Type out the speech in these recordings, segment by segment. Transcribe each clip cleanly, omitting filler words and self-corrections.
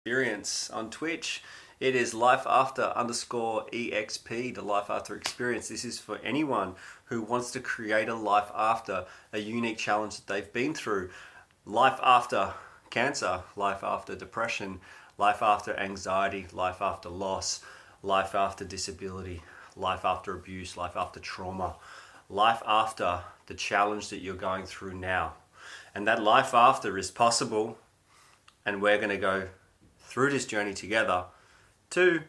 experience on Twitch. It is life after underscore exp, the life after experience. This is for anyone who wants to create a life after a unique challenge that they've been through. Life after cancer, life after depression, life after anxiety, life after loss, life after disability, life after abuse, life after trauma, life after the challenge that you're going through now. And that life after is possible, and we're going to go through this journey together to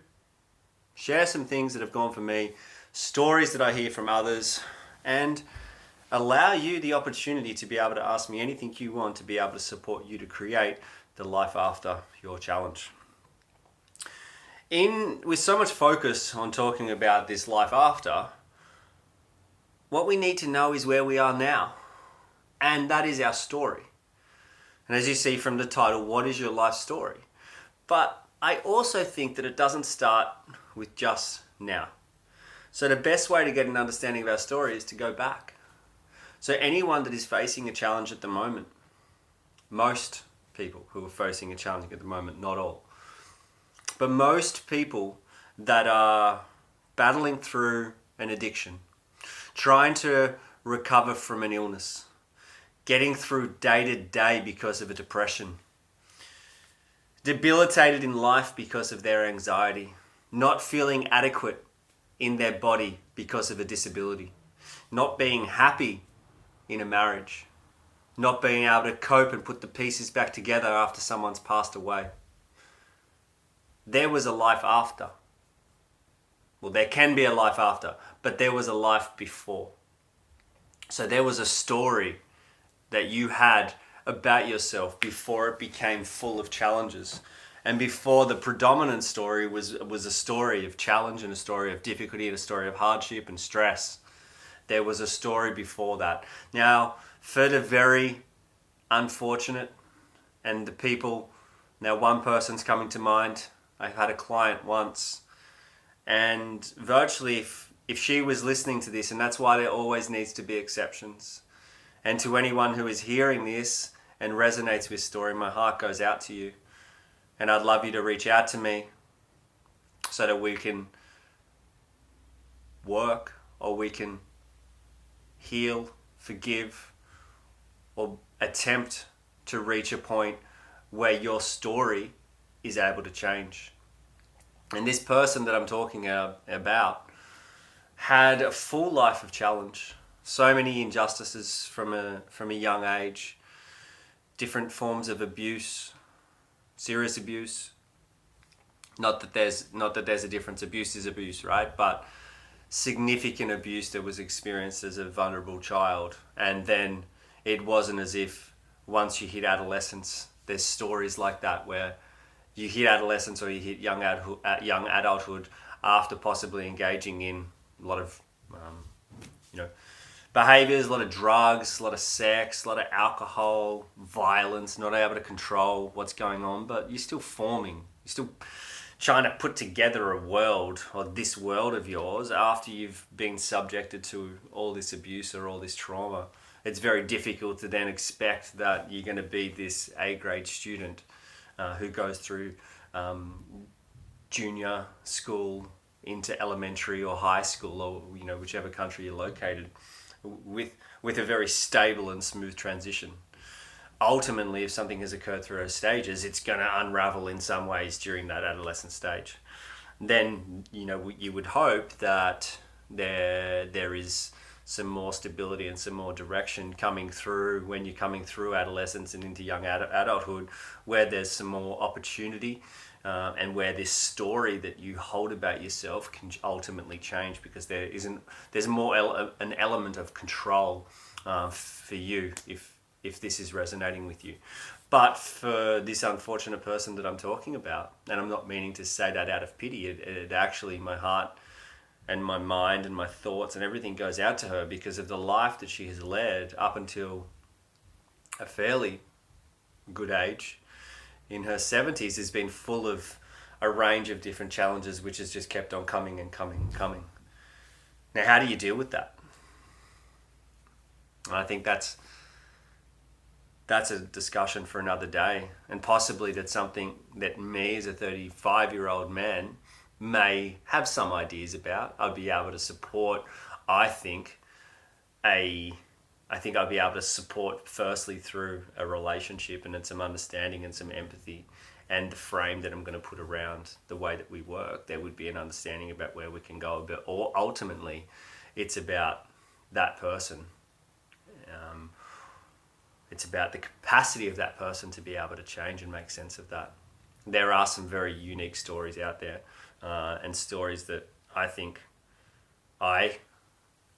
share some things that have gone for me, stories that I hear from others, and allow you the opportunity to be able to ask me anything you want to be able to support you to create the life after your challenge. With so much focus on talking about this life after, what we need to know is where we are now. And that is our story. And as you see from the title, what is your life story? But I also think that it doesn't start with just now. So the best way to get an understanding of our story is to go back. So anyone that is facing a challenge at the moment, most people who are facing a challenge at the moment, not all, but most people that are battling through an addiction, trying to recover from an illness, getting through day to day because of a depression, debilitated in life because of their anxiety, not feeling adequate in their body because of a disability, not being happy in a marriage, not being able to cope and put the pieces back together after someone's passed away. There was a life after. Well, there can be a life after, but there was a life before. So there was a story that you had about yourself before it became full of challenges. And before the predominant story was a story of challenge and a story of difficulty and a story of hardship and stress. There was a story before that. Now, for the very unfortunate and the people, now one person's coming to mind. I had a client once, and virtually if she was listening to this, and that's why there always needs to be exceptions. And to anyone who is hearing this and resonates with story, my heart goes out to you. And I'd love you to reach out to me so that we can work, or we can heal, forgive, or attempt to reach a point where your story is able to change. And this person that I'm talking about had a full life of challenge. So many injustices from a young age, different forms of abuse, serious abuse. Not that there's a difference. Abuse is abuse, right? But significant abuse that was experienced as a vulnerable child. And then it wasn't as if once you hit adolescence, there's stories like that where you hit adolescence or you hit young adulthood after possibly engaging in a lot of behaviors, a lot of drugs, a lot of sex, a lot of alcohol, violence, not able to control what's going on, but you're still forming. You're still trying to put together a world, or this world of yours, after you've been subjected to all this abuse or all this trauma. It's very difficult to then expect that you're going to be this A-grade student who goes through junior school into elementary or high school, or whichever country you're located, with a very stable and smooth transition. Ultimately, if something has occurred through those stages, it's going to unravel in some ways during that adolescent stage. Then, you would hope that there is some more stability and some more direction coming through when you're coming through adolescence and into young adulthood, where there's some more opportunity and where this story that you hold about yourself can ultimately change, because there's more an element of control for you if this is resonating with you. But for this unfortunate person that I'm talking about, and I'm not meaning to say that out of pity, it actually, my heart and my mind and my thoughts and everything goes out to her, because of the life that she has led up until a fairly good age. In her 70s, has been full of a range of different challenges, which has just kept on coming and coming and coming. Now, how do you deal with that? And I think that's that's a discussion for another day. And possibly that's something that me as a 35-year-old man may have some ideas about. I'd be able to support, I think, I'd be able to support firstly through a relationship and then some understanding and some empathy and the frame that I'm going to put around the way that we work. There would be an understanding about where we can go, but ultimately it's about that person. It's about the capacity of that person to be able to change and make sense of that. There are some very unique stories out there, and stories that I think I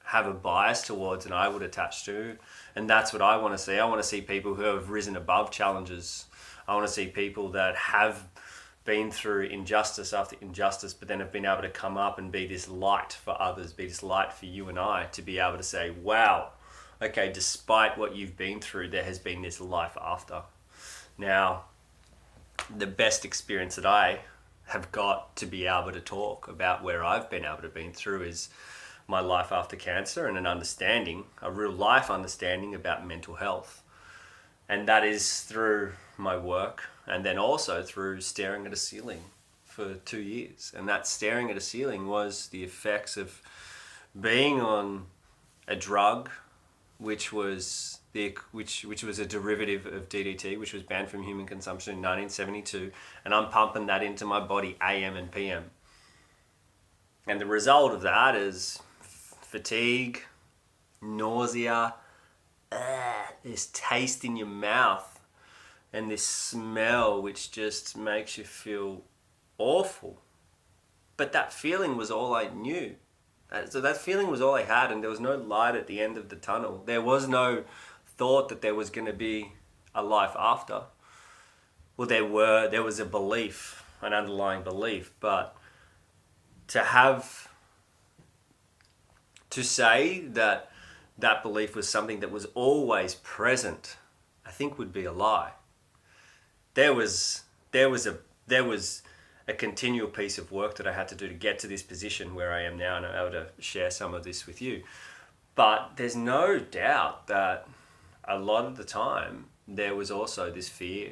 have a bias towards and I would attach to. And that's what I want to see. I want to see people who have risen above challenges. I want to see people that have been through injustice after injustice, but then have been able to come up and be this light for others, be this light for you and I, to be able to say, wow, okay, despite what you've been through, there has been this life after. Now, the best experience that I have got to be able to talk about where I've been able to been through is my life after cancer, and an understanding, a real life understanding about mental health. And that is through my work, and then also through staring at a ceiling for 2 years. And that staring at a ceiling was the effects of being on a drug which was a derivative of DDT, which was banned from human consumption in 1972, and I'm pumping that into my body AM and PM. And the result of that is fatigue, nausea, this taste in your mouth, and this smell which just makes you feel awful. But that feeling was all I knew. So that feeling was all I had, and there was no light at the end of the tunnel. There was no thought that there was going to be a life after. Well, there was a belief, an underlying belief, but to say that that belief was something that was always present, I think would be a lie. There was a continual piece of work that I had to do to get to this position where I am now, and I'm able to share some of this with you. But there's no doubt that a lot of the time there was also this fear,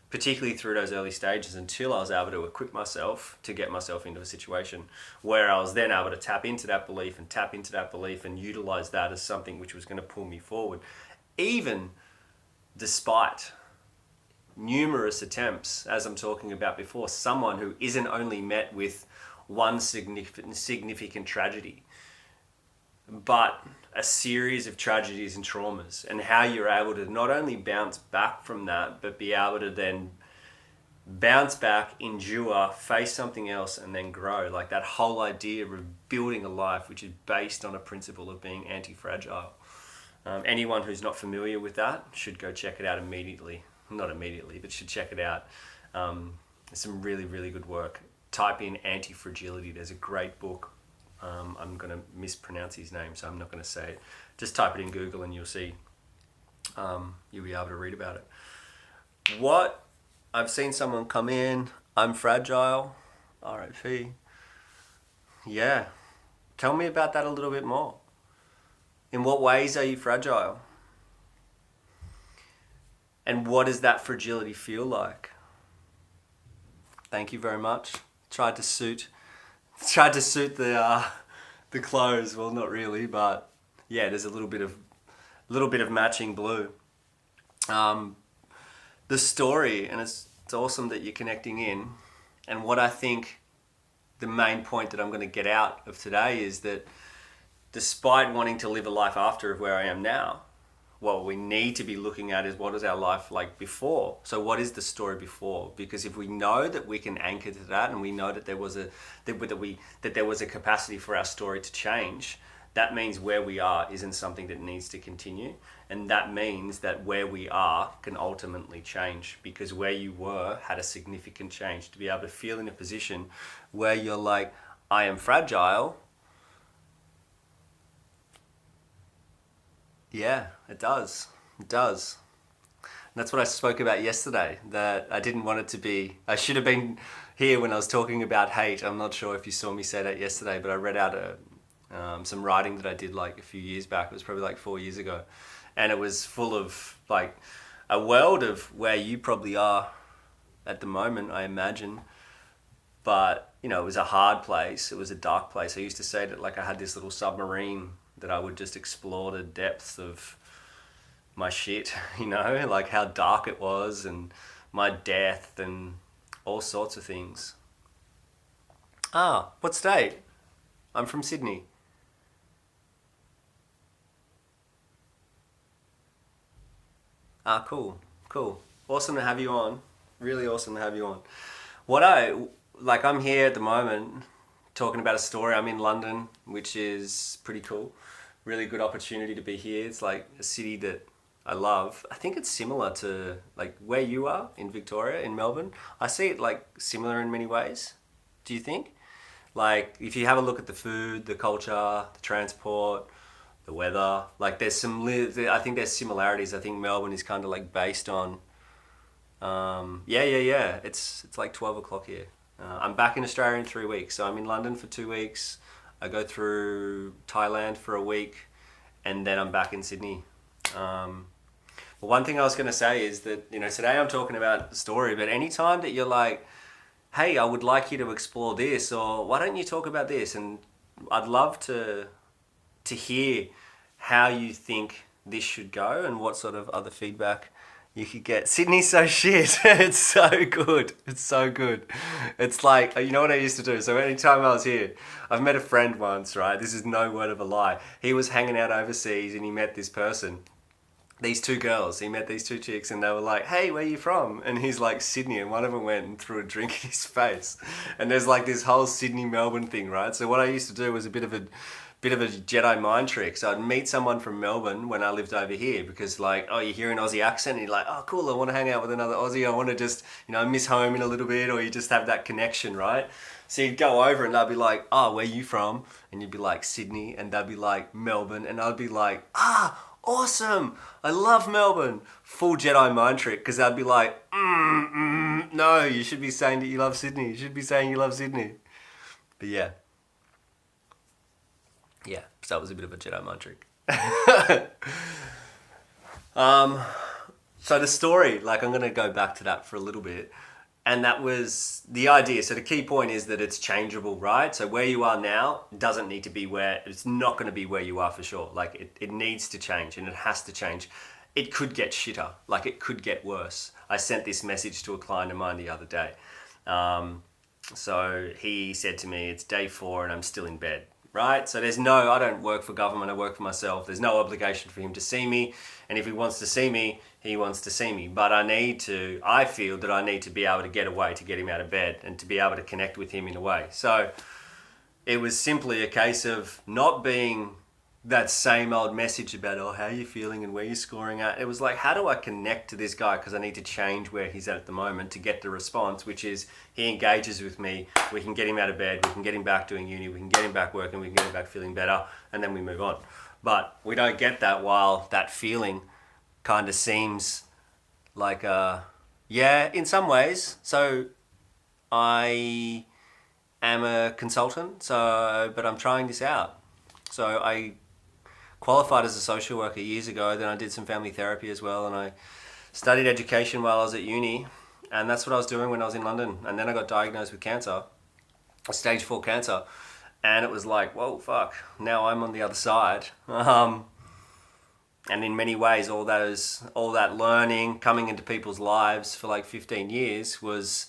particularly through those early stages, until I was able to equip myself to get myself into a situation where I was then able to tap into that belief and utilize that as something which was going to pull me forward, even despite numerous attempts, as I'm talking about before, someone who isn't only met with one significant tragedy, but a series of tragedies and traumas, and how you're able to not only bounce back from that, but be able to then bounce back, endure, face something else, and then grow. Like that whole idea of building a life which is based on a principle of being anti-fragile. Anyone who's not familiar with that should go check it out immediately. Not immediately, but should check it out. Some really, really good work. Type in anti-fragility. There's a great book. I'm going to mispronounce his name, so I'm not going to say it. Just type it in Google and you'll see. You'll be able to read about it. What? I've seen someone come in. I'm fragile. RIP. Yeah. Tell me about that a little bit more. In what ways are you fragile? And what does that fragility feel like? Thank you very much. Tried to suit the clothes. Well, not really, but yeah, there's a little bit of matching blue. The story, and it's awesome that you're connecting in. And what I think the main point that I'm going to get out of today is that despite wanting to live a life after of where I am now, what we need to be looking at is what is our life like before. So what is the story before? Because if we know that we can anchor to that, and we know that there was a capacity for our story to change, that means where we are isn't something that needs to continue. And that means that where we are can ultimately change, because where you were had a significant change. To be able to feel in a position where you're like, I am fragile. Yeah, it does. It does. And that's what I spoke about yesterday, that I didn't want it to be... I should have been here when I was talking about hate. I'm not sure if you saw me say that yesterday, but I read out some writing that I did like a few years back. It was probably like 4 years ago. And it was full of like a world of where you probably are at the moment, I imagine. But, you know, it was a hard place. It was a dark place. I used to say that, like, I had this little submarine that I would just explore the depths of my shit, you know, like how dark it was and my death and all sorts of things. Ah, what state? I'm from Sydney. Ah, cool, cool. Awesome to have you on. Really awesome to have you on. What I like, I'm here at the moment talking about a story. I'm in London, which is pretty cool. Really good opportunity to be here. It's like a city that I love. I think it's similar to like where you are in Victoria, in Melbourne. I see it like similar in many ways. Do you think? Like if you have a look at the food, the culture, the transport, the weather, like there's some. I think there's similarities. I think Melbourne is kind of like based on. Yeah. It's like 12 o'clock here. I'm back in Australia in 3 weeks, so I'm in London for 2 weeks. I go through Thailand for a week, and then I'm back in Sydney. Um, but one thing I was going to say is that, you know, today I'm talking about the story, but anytime that you're like, hey, I would like you to explore this, or why don't you talk about this? And I'd love to hear how you think this should go and what sort of other feedback you could get. Sydney's so shit. It's so good. It's so good. It's like, you know what I used to do? So anytime I was here, I've met a friend once, right? This is no word of a lie. He was hanging out overseas and he met this person. These two girls, he met these two chicks and they were like, hey, where you from? And he's like, Sydney. And one of them went and threw a drink in his face. And there's like this whole Sydney Melbourne thing, right? So what I used to do was a bit of a Jedi mind trick. So I'd meet someone from Melbourne when I lived over here because like, oh, you hear an Aussie accent and you're like, oh, cool, I want to hang out with another Aussie. I want to just, you know, miss home in a little bit, or you just have that connection, right? So you'd go over and they'd be like, oh, where you from? And you'd be like, Sydney. And they'd be like, Melbourne. And I'd be like, ah, awesome. I love Melbourne. Full Jedi mind trick because they'd be like, no, you should be saying that you love Sydney. You should be saying you love Sydney. But yeah. Yeah, so that was a bit of a Jedi mind trick. um, so the story, like I'm going to go back to that for a little bit. And that was the idea. So the key point is that it's changeable, right? So where you are now doesn't need to be where, it's not going to be where you are for sure. Like it needs to change and it has to change. It could get shitter, like it could get worse. I sent this message to a client of mine the other day. So he said to me, it's day 4 and I'm still in bed. Right? So I don't work for government, I work for myself. There's no obligation for him to see me. And if he wants to see me, he wants to see me. But I feel that I need to be able to get away to get him out of bed and to be able to connect with him in a way. So it was simply a case of not being that same old message about, oh, how are you feeling and where you're scoring at. It was like, how do I connect to this guy? Because I need to change where he's at the moment to get the response, which is he engages with me, we can get him out of bed, we can get him back doing uni, we can get him back working, we can get him back feeling better, and then we move on. But we don't get that while that feeling kind of seems like, yeah, in some ways. So I am a consultant, but I'm trying this out. So I qualified as a social worker years ago. Then I did some family therapy as well, and I studied education while I was at uni, and that's what I was doing when I was in London. And then I got diagnosed with cancer, stage 4 cancer, and it was like, whoa, fuck, now I'm on the other side. And in many ways, all that learning, coming into people's lives for like 15 years was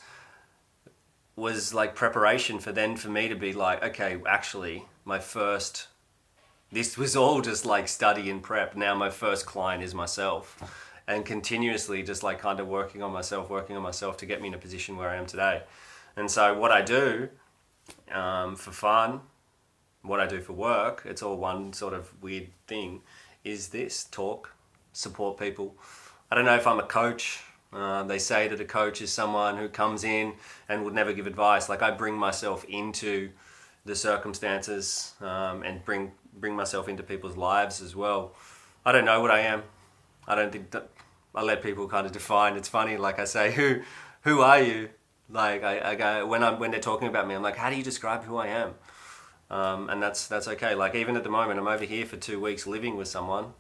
like preparation for me to be like, okay, actually, this was all just like study and prep. Now my first client is myself, and continuously just like kind of working on myself to get me in a position where I am today. And so what I do for fun, what I do for work, it's all one sort of weird thing, is this: talk, support people. I don't know if I'm a coach. They say that a coach is someone who comes in and would never give advice. Like I bring myself into the circumstances and bring myself into people's lives as well. I don't know what I am. I don't think that I let people kind of define. It's funny, like I say, who are you? Like I go when they're talking about me, I'm like, how do you describe who I am? And that's okay. Like even at the moment, I'm over here for 2 weeks living with someone.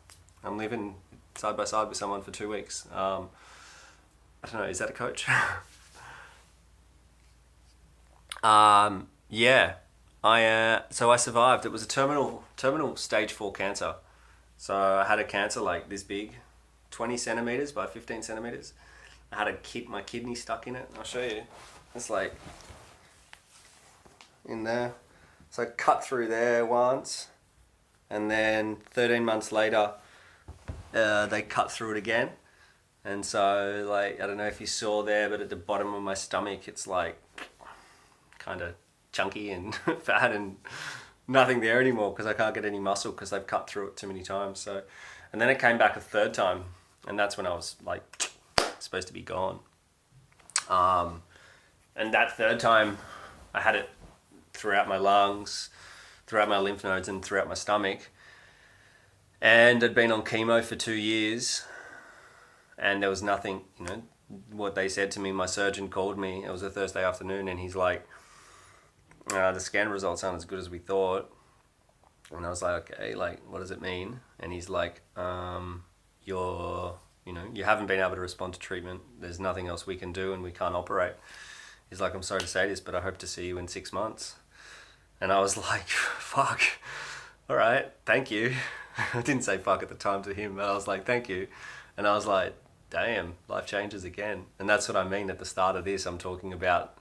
I'm living side by side with someone for 2 weeks. I don't know, is that a coach? Yeah, so I survived. It was a terminal stage 4 cancer. So I had a cancer like this big, 20 centimeters by 15 centimeters. I had my kidney stuck in it. I'll show you. It's like in there. So I cut through there once, and then 13 months later, they cut through it again. And so, like, I don't know if you saw there, but at the bottom of my stomach, it's like kind of chunky and fat and nothing there anymore because I can't get any muscle because they've cut through it too many times. So, and then it came back a third time, and that's when I was like supposed to be gone. And that third time, I had it throughout my lungs, throughout my lymph nodes, and throughout my stomach. And I'd been on chemo for 2 years, and there was nothing, you know, what they said to me, my surgeon called me, it was a Thursday afternoon, and he's like, the scan results aren't as good as we thought. And I was like, okay, like, what does it mean? And he's like, you haven't been able to respond to treatment. There's nothing else we can do, and we can't operate. He's like, I'm sorry to say this, but I hope to see you in 6 months. And I was like, fuck, all right, thank you. I didn't say fuck at the time to him, but I was like, thank you. And I was like, damn, life changes again. And that's what I mean at the start of this. I'm talking about,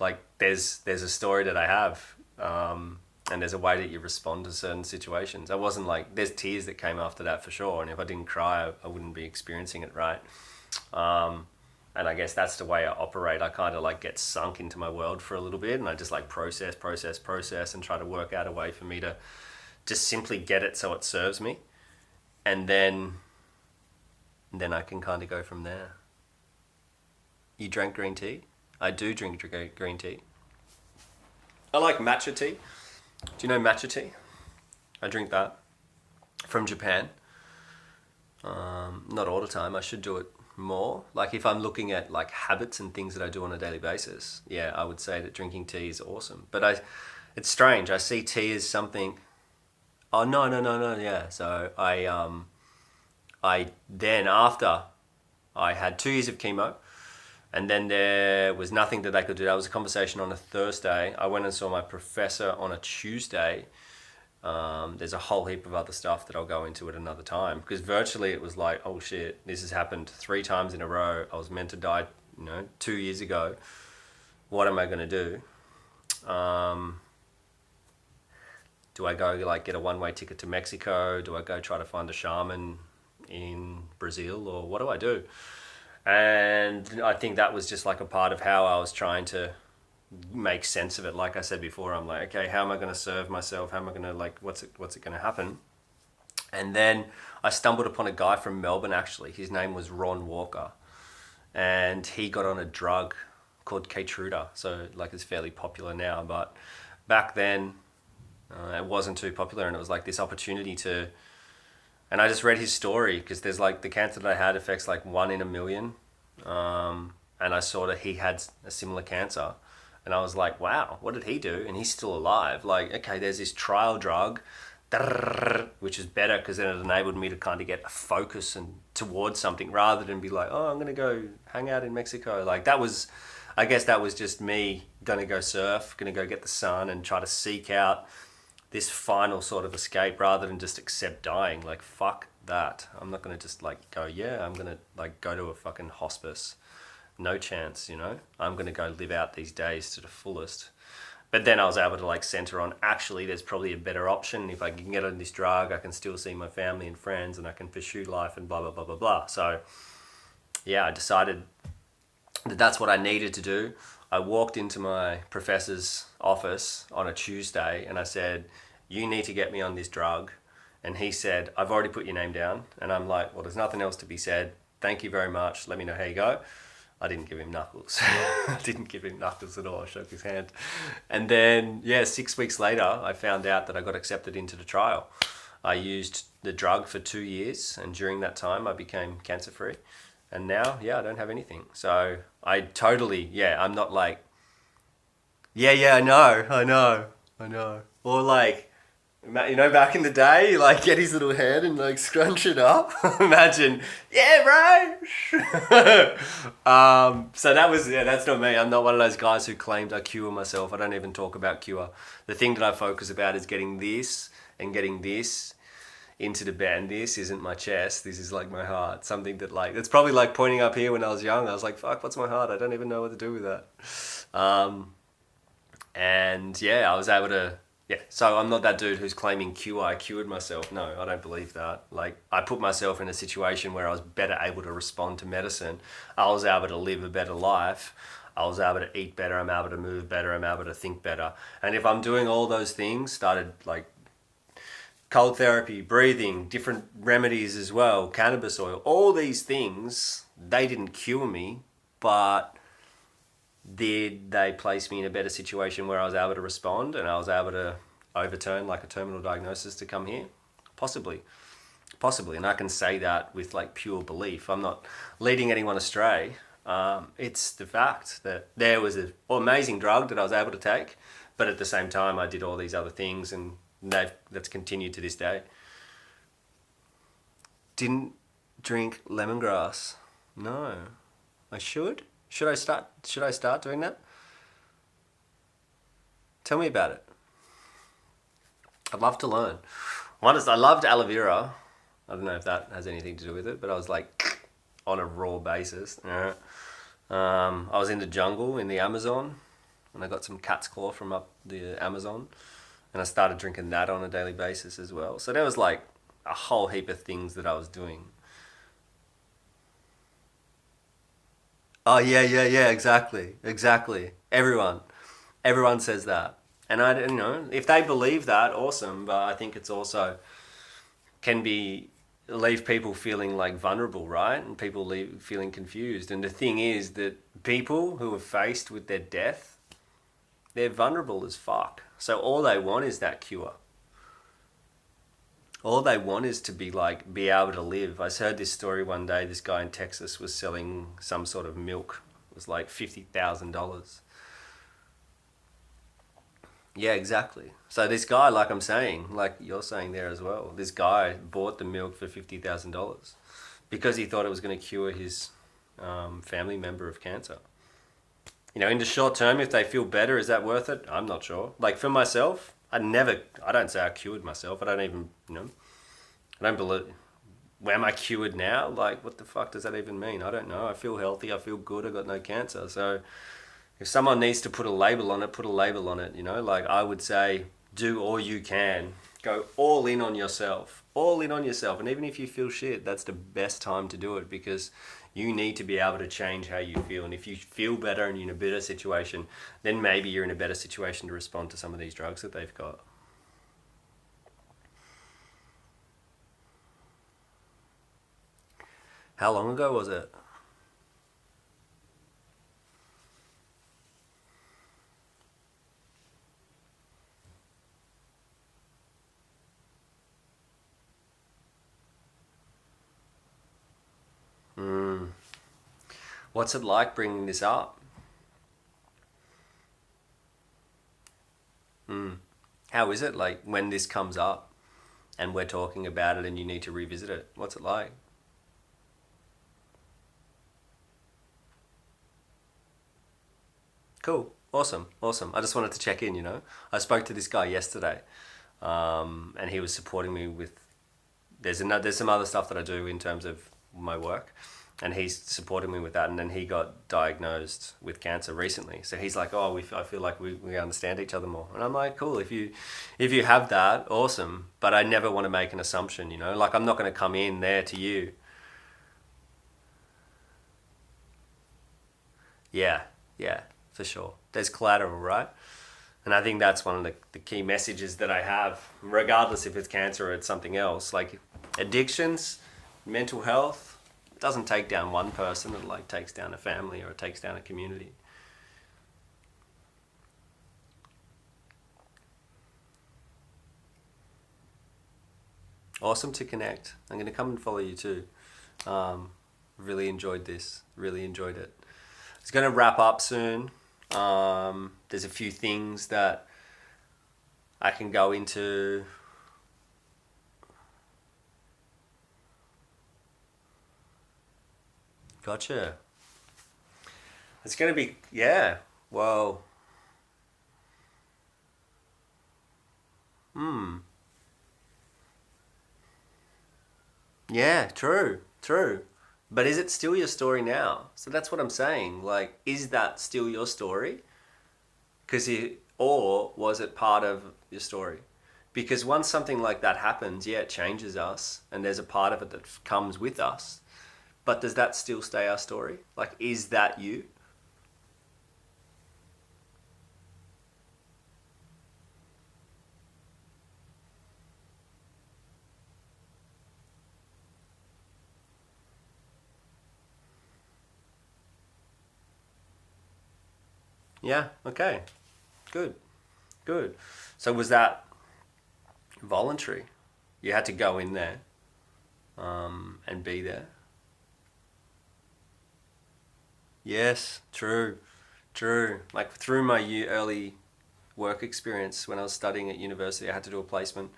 like, there's a story that I have, and there's a way that you respond to certain situations. I wasn't like, there's tears that came after that for sure. And if I didn't cry, I wouldn't be experiencing it, right? And I guess that's the way I operate. I kind of like get sunk into my world for a little bit, and I just like process and try to work out a way for me to just simply get it so it serves me. And then I can kind of go from there. You drank green tea? I do drink green tea. I like matcha tea. Do you know matcha tea? I drink that from Japan. Not all the time. I should do it more. Like if I'm looking at like habits and things that I do on a daily basis, yeah, I would say that drinking tea is awesome. But it's strange. I see tea as something. Oh no, yeah. So I then after I had 2 years of chemo, and then there was nothing that they could do. That was a conversation on a Thursday. I went and saw my professor on a Tuesday. There's a whole heap of other stuff that I'll go into at another time, because virtually it was like, oh shit, this has happened 3 times in a row. I was meant to die, 2 years ago. What am I going to do? Do I go like get a one-way ticket to Mexico? Do I go try to find a shaman in Brazil, or what do I do? And I think that was just like a part of how I was trying to make sense of it. Like I said before, I'm like, okay, how am I going to serve myself? How am I going to like, what's it going to happen? And then I stumbled upon a guy from Melbourne, actually. His name was Ron Walker, and he got on a drug called Keytruda. So like it's fairly popular now, but back then it wasn't too popular, and it was like this opportunity to. And I just read his story, because there's like the cancer that I had affects like 1 in a million. And I saw that he had a similar cancer. And I was like, wow, what did he do? And he's still alive. Like, okay, there's this trial drug, which is better because then it enabled me to kind of get a focus and towards something rather than be like, oh, I'm going to go hang out in Mexico. Like I guess that was just me going to go surf, going to go get the sun and try to seek out this final sort of escape rather than just accept dying. Like, fuck that. I'm not going to just like go, yeah, I'm going to like go to a fucking hospice. No chance, I'm going to go live out these days to the fullest. But then I was able to like center on, actually, there's probably a better option. If I can get on this drug, I can still see my family and friends, and I can pursue life and blah, blah, blah, blah, blah. So yeah, I decided that that's what I needed to do. I walked into my professor's office on a Tuesday and I said, you need to get me on this drug. And he said, I've already put your name down. And I'm like, well, there's nothing else to be said. Thank you very much. Let me know how you go. I didn't give him knuckles. I didn't give him knuckles at all. I shook his hand. And then, 6 weeks later, I found out that I got accepted into the trial. I used the drug for 2 years. And during that time, I became cancer-free. And now, I don't have anything. So I totally, I'm not like, I know. Or like, You know, back in the day, you like get his little head and like scrunch it up. Imagine, yeah, bro. So that was, yeah, that's not me. I'm not one of those guys who claimed I cure myself. I don't even talk about cure. The thing that I focus about is getting this and getting this into the band. This isn't my chest. This is like my heart. Something that like, it's probably like pointing up here when I was young. I was like, fuck, what's my heart? I don't even know what to do with that. And yeah, I was able to, yeah. So I'm not that dude who's claiming cure. I cured myself. No, I don't believe that. Like I put myself in a situation where I was better able to respond to medicine. I was able to live a better life. I was able to eat better. I'm able to move better. I'm able to think better. And if I'm doing all those things, started like cold therapy, breathing, different remedies as well, cannabis oil, all these things, they didn't cure me, but did they place me in a better situation where I was able to respond and I was able to overturn like a terminal diagnosis to come here? Possibly. Possibly. And I can say that with like pure belief. I'm not leading anyone astray. It's the fact that there was an amazing drug that I was able to take, but at the same time I did all these other things and that's continued to this day. Didn't drink lemongrass. No. I should? Should I start doing that? Tell me about it. I'd love to learn. One is I loved aloe vera. I don't know if that has anything to do with it, but I was like on a raw basis. I was in the jungle in the Amazon, and I got some cat's claw from up the Amazon, and I started drinking that on a daily basis as well. So there was like a whole heap of things that I was doing. Oh yeah, yeah, yeah, exactly, exactly. Everyone says that, and if they believe that, awesome. But I think it's also can be leave people feeling like vulnerable, right? And people leave feeling confused. And the thing is that people who are faced with their death, they're vulnerable as fuck. So all they want is that cure. All they want is to be able to live. I heard this story one day. This guy in Texas was selling some sort of milk. It was like $50,000. Yeah, exactly. So this guy, like I'm saying, like you're saying there as well, this guy bought the milk for $50,000 because he thought it was going to cure his family member of cancer. You know, in the short term, if they feel better, is that worth it? I'm not sure. Like for myself, I don't say I cured myself. I don't even, I don't believe, am I cured now? Like, what the fuck does that even mean? I don't know. I feel healthy. I feel good. I got no cancer. So if someone needs to put a label on it, put a label on it, Like I would say, do all you can. Go all in on yourself. All in on yourself. And even if you feel shit, that's the best time to do it because you need to be able to change how you feel. And if you feel better and you're in a better situation, then maybe you're in a better situation to respond to some of these drugs that they've got. How long ago was it? Mm. What's it like bringing this up? Mm. How is it like when this comes up and we're talking about it and you need to revisit it? What's it like? Cool. Awesome. Awesome. I just wanted to check in. I spoke to this guy yesterday, and he was supporting me with. There's some other stuff that I do in terms of my work, and he's supporting me with that. And then he got diagnosed with cancer recently, so he's like, "Oh, I feel like we understand each other more." And I'm like, "Cool. If you have that, awesome." But I never want to make an assumption. Like I'm not going to come in there to you. Yeah, yeah, for sure. There's collateral, right? And I think that's one of the key messages that I have, regardless if it's cancer or it's something else. Like addictions, mental health, doesn't take down one person, it like takes down a family or it takes down a community. Awesome to connect. I'm going to come and follow you too. Really enjoyed this. Really enjoyed it. It's going to wrap up soon. There's a few things that I can go into Gotcha. It's going to be, yeah. Well, hmm. Yeah, true, true. But is it still your story now? So that's what I'm saying. Like, is that still your story? Or was it part of your story? Because once something like that happens, yeah, it changes us, and there's a part of it that comes with us. But does that still stay our story? Like, is that you? Yeah, okay. Good, good. So was that voluntary? You had to go in there and be there? Yes, true, true. Like through my early work experience when I was studying at university, I had to do a placement,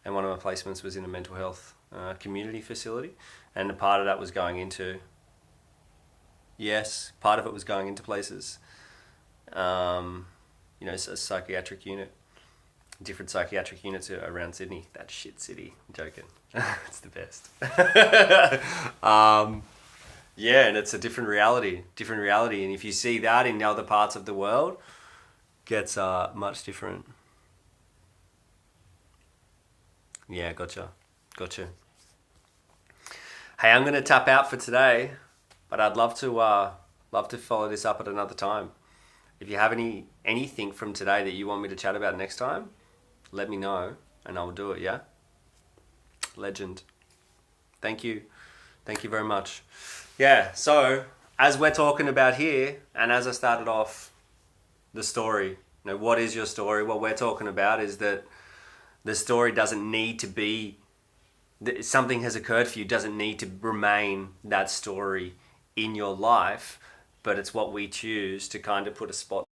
and one of my placements was in a mental health community facility, and a part of that was going into, yes, part of it was going into places, um, a psychiatric unit, different psychiatric units around Sydney. That shit city. I'm joking. It's the best. um, yeah, and it's a different reality, and if you see that in other parts of the world, gets much different. Yeah, gotcha, gotcha. Hey, I'm gonna tap out for today, but I'd love to follow this up at another time. If you have anything from today that you want me to chat about next time, let me know, and I'll do it. Yeah, legend. Thank you very much. Yeah. So as we're talking about here, and as I started off the story, what is your story? What we're talking about is that the story doesn't need to be something has occurred for you doesn't need to remain that story in your life, but it's what we choose to kind of put a spot